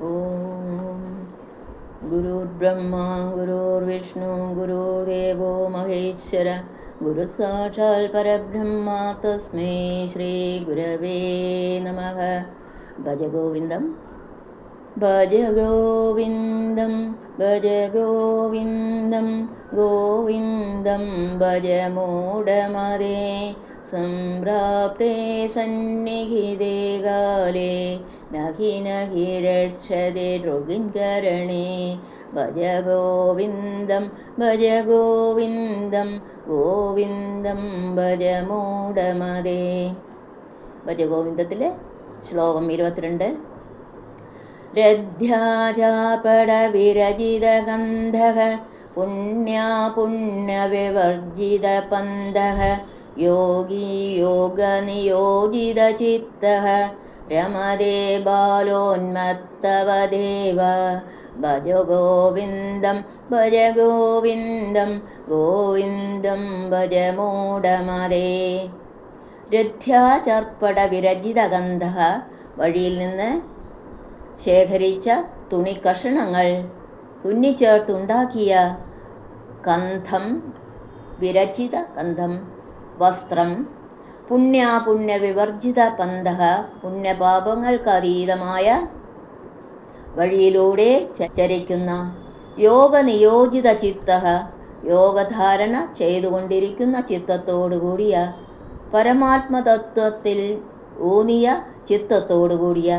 ഓം ഗുരുർബ്രഹ്മ ഗുരുർവിഷ്ണു ഗുരുദേവോ മഹേശ്വര ഗുരു സാക്ഷാൽ പരബ്രഹ്മ തസ്മൈ ശ്രീ ഗുരവേ നമഃ. ഭജ ഗോവിന്ദം ഭജ ഗോവിന്ദം ഭജ ഗോവിന്ദം ഗോവിന്ദം ഭജ മൂഢമതേ സംപ്രാപ്തേ സന്നിഹിതേ കാലേ നഹി നഹി രക്ഷതേ രോഗിൻകരണേ. ഭജ ഗോവിന്ദം ഭജ ഗോവിന്ദം ഗോവിന്ദം ഭജ മൂഢമതേ. ഭജ ഗോവിന്ദത്തിലെ ശ്ലോകം 22. രദ്ധ്യാചാപടവിരജിതഗന്ധഃ പുണ്യാപുണ്യവിവർജിതപന്ഥഃ യോഗീ യോഗനിയോജിതചിത്തഃ രമതേ ബാലോന്മത്തവദേവ. ഭജ ഗോവിന്ദം ഭജ ഗോവിന്ദം ഗോവിന്ദം ഭജ മൂഢമതേ. രഥ്യാചർപ്പടവിരജിതഗന്ധഃ വഴിയിൽ നിന്ന് ശേഖരിച്ച തുണിക്കഷണങ്ങൾ തുന്നിച്ചേർത്തുണ്ടാക്കിയ ഗന്ധം, വിരചിത ഗന്ധം വസ്ത്രം, പുണ്യാപുണ്യവിവർജിത പന്തഃ പുണ്യപാപങ്ങൾക്കതീതമായ വഴിയിലൂടെ ചരിക്കുന്ന യോഗനിയോജിത ചിത്തഃ യോഗധാരണ ചെയ്തുകൊണ്ടിരിക്കുന്ന ചിത്തത്തോടുകൂടിയ പരമാത്മതത്വത്തിൽ ഊന്നിയ ചിത്തത്തോടുകൂടിയ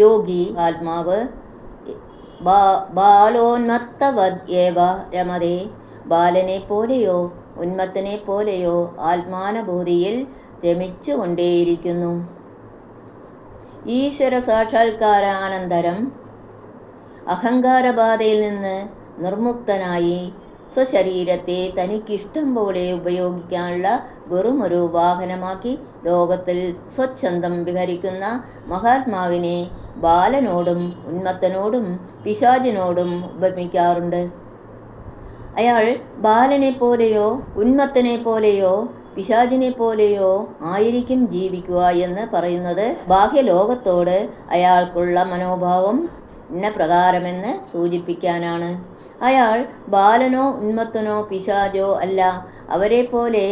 യോഗി ആത്മാവ് ബാലോന്മത്തവദ്യേവ രമതേ. ബാലനെ പോലെയോ ഉന്മത്തനെ പോലെയോ ആത്മാനുഭൂതിയിൽ രമിച്ചുകൊണ്ടേയിരിക്കുന്നു. ഈശ്വര സാക്ഷാത്കാരാനന്തരം അഹങ്കാരബാധയിൽ നിന്ന് നിർമുക്തനായി സ്വശരീരത്തെ തനിക്കിഷ്ടം പോലെ ഉപയോഗിക്കാനുള്ള വെറുമൊരു വാഹനമാക്കി ലോകത്തിൽ സ്വച്ഛന്തം വിഹരിക്കുന്ന മഹാത്മാവിനെ ബാലനോടും ഉന്മത്തനോടും പിശാചിനോടും ഉപമിക്കാറുണ്ട്. അയാൾ ബാലനെ പോലെയോ ഉന്മത്തനെ പോലെയോ പിശാചിനെ പോലെയോ ആയിരിക്കും ജീവിക്കുക എന്ന് പറയുന്നത് ബാഹ്യലോകത്തോട് അയാൾക്കുള്ള മനോഭാവം ഇന്ന പ്രകാരമെന്ന് സൂചിപ്പിക്കാനാണ്. അയാൾ ബാലനോ ഉന്മത്തനോ പിശാചോ അല്ല, അവരെ പോലെ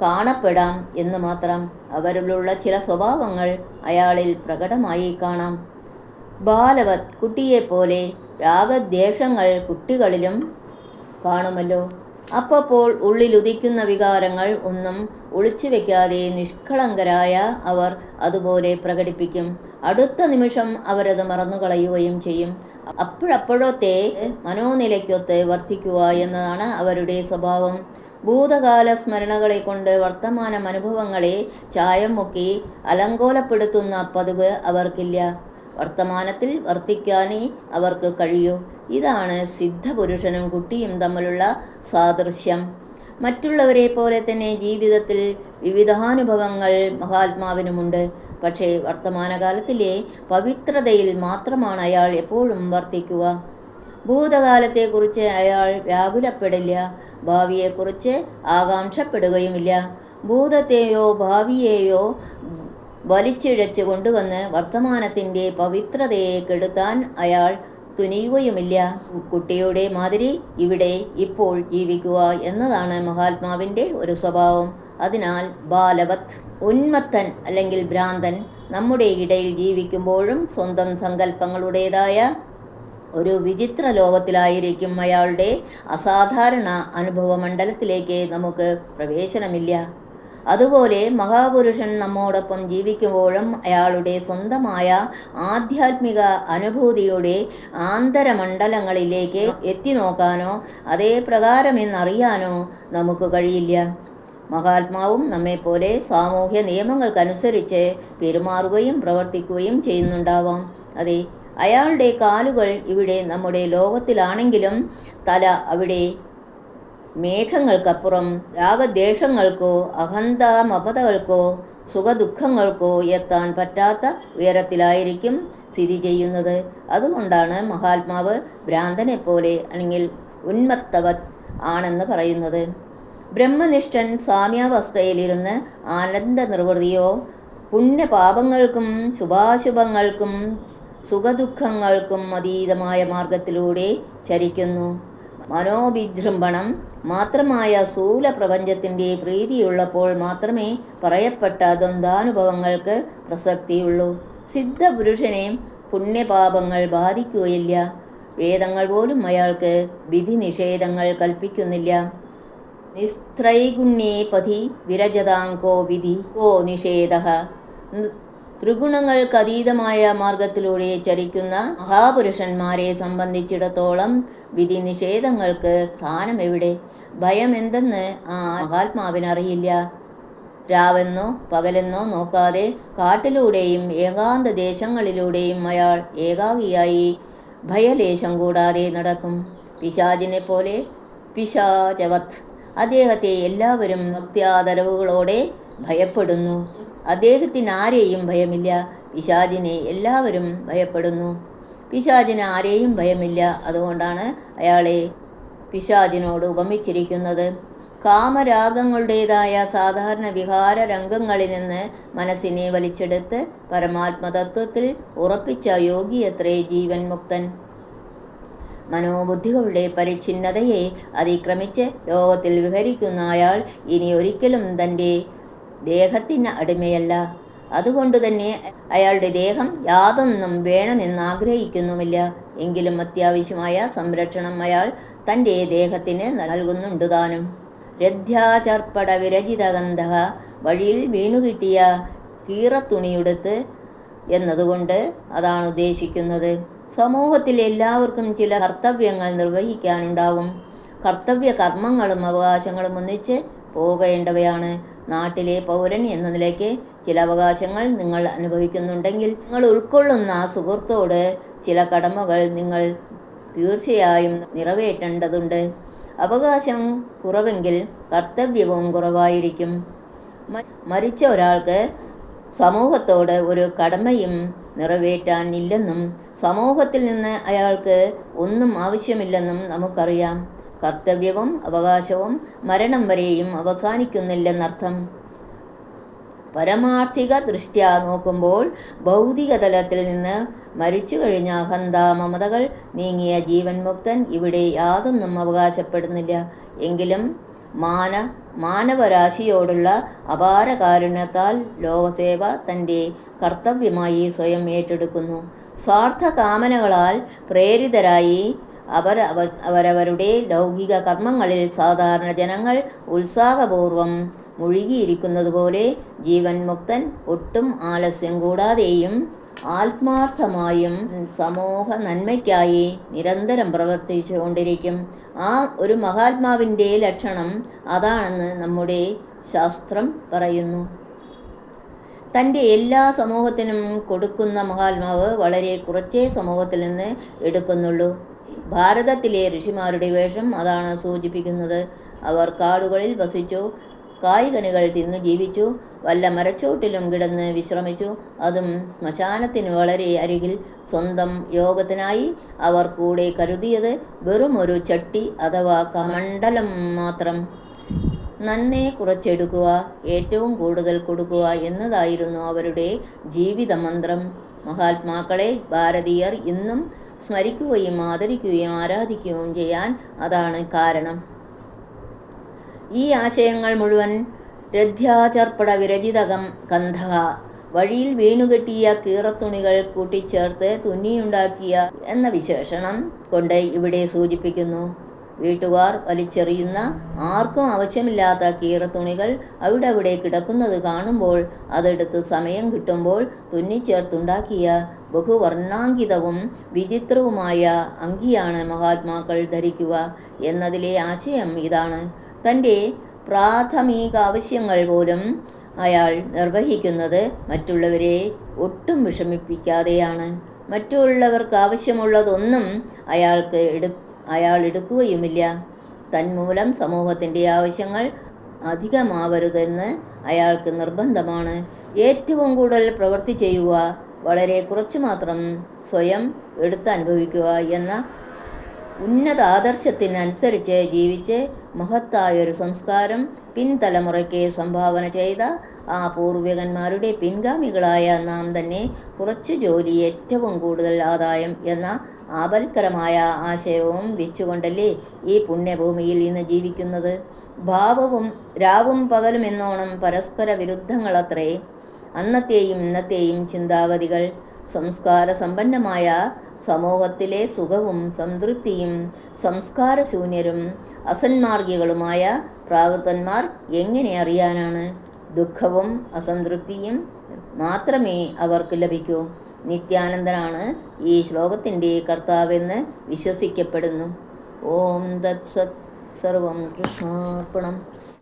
കാണപ്പെടാം എന്ന് മാത്രം. അവരിലുള്ള ചില സ്വഭാവങ്ങൾ അയാളിൽ പ്രകടമായി കാണാം. ബാലവത് കുട്ടിയെപ്പോലെ രാഗദ്വേഷങ്ങൾ കുട്ടികളിലും കാണുമല്ലോ. അപ്പോൾ ഉള്ളിലുദിക്കുന്ന വികാരങ്ങൾ ഒന്നും ഒളിച്ചു വയ്ക്കാതെ നിഷ്കളങ്കരായ അവർ അതുപോലെ പ്രകടിപ്പിക്കും. അടുത്ത നിമിഷം അവരത് മറന്നുകളയുകയും ചെയ്യും. അപ്പോഴപ്പോഴത്തെ മനോനിലയ്ക്കൊത്ത് വർത്തിക്കുക എന്നതാണ് അവരുടെ സ്വഭാവം. ഭൂതകാല സ്മരണകളെ കൊണ്ട് വർത്തമാന അനുഭവങ്ങളെ ചായം മുക്കി അലങ്കോലപ്പെടുത്തുന്ന പതിവ് അവർക്കില്ല. വർത്തമാനത്തിൽ വർത്തിക്കാനേ അവർക്ക് കഴിയൂ. ഇതാണ് സിദ്ധപുരുഷനും കുട്ടിയും തമ്മിലുള്ള സാദൃശ്യം. മറ്റുള്ളവരെ പോലെ തന്നെ ജീവിതത്തിൽ വിവിധാനുഭവങ്ങൾ മഹാത്മാവിനുമുണ്ട്. പക്ഷേ വർത്തമാനകാലത്തിലെ പവിത്രതയിൽ മാത്രമാണ് അയാൾ എപ്പോഴും വർത്തിക്കുക. ഭൂതകാലത്തെക്കുറിച്ച് അയാൾ വ്യാകുലപ്പെടില്ല, ഭാവിയെക്കുറിച്ച് ആകാംക്ഷപ്പെടുകയുമില്ല. ഭൂതത്തെയോ ഭാവിയെയോ വലിച്ചിഴച്ചു കൊണ്ടുവന്ന് വർത്തമാനത്തിൻ്റെ പവിത്രതയെ കെടുത്താൻ അയാൾ തുനിയുകയുമില്ല. കുട്ടിയുടെ മാതിരി ഇവിടെ ഇപ്പോൾ ജീവിക്കുക എന്നതാണ് മഹാത്മാവിൻ്റെ ഒരു സ്വഭാവം. അതിനാൽ ബാലവത് ഉന്മത്തൻ അല്ലെങ്കിൽ ഭ്രാന്തൻ നമ്മുടെ ഇടയിൽ ജീവിക്കുമ്പോഴും സ്വന്തം സങ്കല്പങ്ങളുടേതായ ഒരു വിചിത്ര ലോകത്തിലായിരിക്കും. അയാളുടെ അസാധാരണ അനുഭവമണ്ഡലത്തിലേക്ക് നമുക്ക് പ്രവേശനമില്ല. അതുപോലെ മഹാപുരുഷൻ നമ്മോടൊപ്പം ജീവിക്കുമ്പോഴും അയാളുടെ സ്വന്തമായ ആധ്യാത്മിക അനുഭൂതിയുടെ ആന്തരമണ്ഡലങ്ങളിലേക്ക് എത്തി നോക്കാനോ അതേ പ്രകാരമെന്നറിയാനോ നമുക്ക് കഴിയില്ല. മഹാത്മാവും നമ്മെപ്പോലെ സാമൂഹ്യ നിയമങ്ങൾക്കനുസരിച്ച് പെരുമാറുകയും പ്രവർത്തിക്കുകയും ചെയ്യുന്നുണ്ടാവാം. അതെ, അയാളുടെ കാലുകൾ ഇവിടെ നമ്മുടെ ലോകത്തിലാണെങ്കിലും തല അവിടെ. മേഘങ്ങൾക്കപ്പുറം രാഗദ്വേഷങ്ങൾക്കോ അഹന്താമപതകൾക്കോ സുഖദുഃഖങ്ങൾക്കോ എത്താൻ പറ്റാത്ത ഉയരത്തിലായിരിക്കും സ്ഥിതി ചെയ്യുന്നത്. അതുകൊണ്ടാണ് മഹാത്മാവ് ഭ്രാന്തനെപ്പോലെ അല്ലെങ്കിൽ ഉന്മത്തവത് ആണെന്ന് പറയുന്നത്. ബ്രഹ്മനിഷ്ഠൻ സാമ്യാവസ്ഥയിലിരുന്ന് ആനന്ദ നിർവൃതിയോ പുണ്യപാപങ്ങൾക്കും ശുഭാശുഭങ്ങൾക്കും സുഖദുഃഖങ്ങൾക്കും അതീതമായ മാർഗത്തിലൂടെ ചരിക്കുന്നു. മനോവിജൃംഭണം മാത്രമായ സ്ഥൂല പ്രപഞ്ചത്തിൻ്റെ പ്രീതിയുള്ളപ്പോൾ മാത്രമേ പറയപ്പെട്ട ദ്വന്ദ്വാനുഭവങ്ങൾക്ക് പ്രസക്തിയുള്ളൂ. സിദ്ധപുരുഷനെ പുണ്യപാപങ്ങൾ ബാധിക്കുകയില്ല. വേദങ്ങൾ പോലും അയാൾക്ക് വിധി നിഷേധങ്ങൾ കൽപ്പിക്കുന്നില്ല. നിസ്ത്രൈഗുണ്യേ പതി വിരജതാങ്കോ വിധി കോ നിഷേധഃ. ത്രിഗുണങ്ങൾക്കതീതമായ മാർഗത്തിലൂടെ ചരിക്കുന്ന മഹാപുരുഷന്മാരെ സംബന്ധിച്ചിടത്തോളം വിധി നിഷേധങ്ങൾക്ക് സ്ഥാനമെവിടെ? ഭയം എന്തെന്ന് ആ മഹാത്മാവിനറിയില്ല. രാവെന്നോ പകലെന്നോ നോക്കാതെ കാട്ടിലൂടെയും ഏകാന്ത ദേശങ്ങളിലൂടെയും അയാൾ ഏകാഗിയായി ഭയലേശം കൂടാതെ നടക്കും. പിശാചിനെ പോലെ പിശാചവത് അദ്ദേഹത്തെ എല്ലാവരും ഭക്ത്യാദരവുകളോടെ ഭയപ്പെടുന്നു. അദ്ദേഹത്തിന് ആരെയും ഭയമില്ല. പിശാചിനെ എല്ലാവരും ഭയപ്പെടുന്നു. പിശാചിന് ആരെയും ഭയമില്ല. അതുകൊണ്ടാണ് അയാളെ പിശാചിനോട് ഉപമിച്ചിരിക്കുന്നത്. കാമരാഗങ്ങളുടേതായ സാധാരണ വിഹാര രംഗങ്ങളിൽ നിന്ന് മനസ്സിനെ വലിച്ചെടുത്ത് പരമാത്മതത്വത്തിൽ ഉറപ്പിച്ച യോഗിയത്രേ ജീവൻ മുക്തൻ. മനോബുദ്ധികളുടെ പരിച്ഛിന്നതയെ അതിക്രമിച്ച് ലോകത്തിൽ വിഹരിക്കുന്ന അയാൾ ഇനി ഒരിക്കലും തൻ്റെ ദേഹത്തിന് അടിമയല്ല. അതുകൊണ്ട് തന്നെ അയാളുടെ ദേഹം യാതൊന്നും വേണമെന്നാഗ്രഹിക്കുന്നുമില്ല. എങ്കിലും അത്യാവശ്യമായ സംരക്ഷണം അയാൾ തൻ്റെ ദേഹത്തിന് നൽകുന്നുണ്ട് താനും. രഥ്യാചർപ്പട വിരചിതഗന്ധ വഴിയിൽ വീണുകിട്ടിയ കീറത്തുണിയെടുത്ത് എന്നതുകൊണ്ട് അതാണ് ഉദ്ദേശിക്കുന്നത്. സമൂഹത്തിൽ എല്ലാവർക്കും ചില കർത്തവ്യങ്ങൾ നിർവഹിക്കാനുണ്ടാവും. കർത്തവ്യ കർമ്മങ്ങളും അവകാശങ്ങളും ഒന്നിച്ച് പോകേണ്ടവയാണ്. നാട്ടിലെ പൗരൻ എന്ന നിലയ്ക്ക് ചില അവകാശങ്ങൾ നിങ്ങൾ അനുഭവിക്കുന്നുണ്ടെങ്കിൽ നിങ്ങൾ ഉൾക്കൊള്ളുന്ന സുഹൃത്തോട് ചില കടമകൾ നിങ്ങൾ തീർച്ചയായും നിറവേറ്റേണ്ടതുണ്ട്. അവകാശം കുറവെങ്കിൽ കർത്തവ്യവും കുറവായിരിക്കും. മരിച്ച ഒരാൾക്ക് സമൂഹത്തോട് ഒരു കടമയും നിറവേറ്റാൻ ഇല്ലെന്നും സമൂഹത്തിൽ നിന്ന് അയാൾക്ക് ഒന്നും ആവശ്യമില്ലെന്നും നമുക്കറിയാം. കർത്തവ്യവും അവകാശവും മരണം വരെയും അവസാനിക്കുന്നില്ലെന്നർത്ഥം. പരമാർത്ഥിക ദൃഷ്ട്യാ നോക്കുമ്പോൾ ഭൗതിക തലത്തിൽ നിന്ന് മരിച്ചു കഴിഞ്ഞ അഹന്ത മമതകൾ നീങ്ങിയ ജീവൻ മുക്തൻ ഇവിടെ യാതൊന്നും അവകാശപ്പെടുന്നില്ല. എങ്കിലും മാനവരാശിയോടുള്ള അപാര കാരുണ്യത്താൽ ലോകസേവ തൻ്റെ കർത്തവ്യമായി സ്വയം ഏറ്റെടുക്കുന്നു. സ്വാർത്ഥ കാമനകളാൽ പ്രേരിതരായി അവരവരുടെ ലൗകിക കർമ്മങ്ങളിൽ സാധാരണ ജനങ്ങൾ ഉത്സാഹപൂർവം മുഴുകിയിരിക്കുന്നതുപോലെ ജീവൻ മുക്തൻ ഒട്ടും ആലസ്യം കൂടാതെയും ആത്മാർത്ഥമായും സമൂഹ നന്മയ്ക്കായി നിരന്തരം പ്രവർത്തിച്ചുകൊണ്ടിരിക്കും. ആ ഒരു മഹാത്മാവിൻ്റെ ലക്ഷണം അതാണെന്ന് നമ്മുടെ ശാസ്ത്രം പറയുന്നു. തൻ്റെ എല്ലാ സമൂഹത്തിനും കൊടുക്കുന്ന മഹാത്മാവ് വളരെ കുറച്ചേ സമൂഹത്തിൽ നിന്ന് എടുക്കുന്നുള്ളൂ. ഭാരതത്തിലെ ഋഷിമാരുടെ വേഷം അതാണ് സൂചിപ്പിക്കുന്നത്. അവർ കാടുകളിൽ വസിച്ചു, കായ്കനികൾ തിന്നു ജീവിച്ചു, വല്ല മരച്ചോട്ടിലും കിടന്ന് വിശ്രമിച്ചു. അതും ശ്മശാനത്തിന് വളരെ അരികിൽ. സ്വന്തം യോഗത്തിനായി അവർ കൂടെ കരുതിയത് വെറും ഒരു ചട്ടി അഥവാ കമണ്ഡലം മാത്രം. നന്നേ കുറച്ചെടുക്കുക, ഏറ്റവും കൂടുതൽ കൊടുക്കുക എന്നതായിരുന്നു അവരുടെ ജീവിതമന്ത്രം. മഹാത്മാക്കളെ ഭാരതീയർ ഇന്നും സ്മരിക്കുകയും ആദരിക്കുകയും ആരാധിക്കുകയും ചെയ്യാൻ അതാണ് കാരണം. ഈ ആശയങ്ങൾ മുഴുവൻ രഥ്യാചർപ്പട വിരചിതകം കന്ധ വഴിയിൽ വീണുകെട്ടിയ കീറത്തുണികൾ കൂട്ടിച്ചേർത്ത് തുന്നിയുണ്ടാക്കിയ എന്ന വിശേഷണം കൊണ്ട് ഇവിടെ സൂചിപ്പിക്കുന്നു. വീട്ടുകാർ വലിച്ചെറിയുന്ന ആർക്കും ആവശ്യമില്ലാത്ത കീറത്തുണികൾ അവിടെ കിടക്കുന്നത് കാണുമ്പോൾ അതെടുത്ത് സമയം കിട്ടുമ്പോൾ തുന്നിച്ചേർത്തുണ്ടാക്കിയ ബഹുവർണ്ണാങ്കിതവും വിചിത്രവുമായ അങ്കിയാണ് മഹാത്മാക്കൾ ധരിക്കുക എന്നതിലെ ആശയം ഇതാണ്. തൻ്റെ പ്രാഥമിക ആവശ്യങ്ങൾ പോലും അയാൾ നിർവഹിക്കുന്നത് മറ്റുള്ളവരെ ഒട്ടും വിഷമിപ്പിക്കാതെയാണ്. മറ്റുള്ളവർക്ക് ആവശ്യമുള്ളതൊന്നും അയാൾ എടുക്കുകയുമില്ല. തന്മൂലം സമൂഹത്തിൻ്റെ ആവശ്യങ്ങൾ അധികമാവരുതെന്ന് അയാൾക്ക് നിർബന്ധമാണ്. ഏറ്റവും കൂടുതൽ പ്രവൃത്തി ചെയ്യുക, വളരെ കുറച്ചു മാത്രം സ്വയം എടുത്തനുഭവിക്കുക എന്ന ഉന്നത ആദർശത്തിനനുസരിച്ച് ജീവിച്ച് മഹത്തായൊരു സംസ്കാരം പിൻതലമുറയ്ക്ക് സംഭാവന ചെയ്ത ആ പൂർവികന്മാരുടെ പിൻഗാമികളായ നാം തന്നെ കുറച്ചു ജോലി ഏറ്റവും കൂടുതൽ ആദായം എന്ന ആപൽക്കരമായ ആശയവും വെച്ചുകൊണ്ടല്ലേ ഈ പുണ്യഭൂമിയിൽ ഇന്ന് ജീവിക്കുന്നത്. ഭാവവും രാവും പകലും എന്നോണം പരസ്പര വിരുദ്ധങ്ങളത്രേ അന്നത്തെയും ഇന്നത്തെയും ചിന്താഗതികൾ. സംസ്കാര സമ്പന്നമായ സമൂഹത്തിലെ സുഖവും സംതൃപ്തിയും സംസ്കാരശൂന്യരും അസന്മാർഗികളുമായ പ്രാകൃതന്മാർ എങ്ങനെ അറിയാനാണ്? ദുഃഖവും അസംതൃപ്തിയും മാത്രമേ അവർക്ക് ലഭിക്കൂ. നിത്യാനന്ദനാണ് ഈ ശ്ലോകത്തിൻ്റെ കർത്താവെന്ന് വിശ്വസിക്കപ്പെടുന്നു. ഓം തത്സത്. സർവം കൃഷ്ണാർപ്പണം.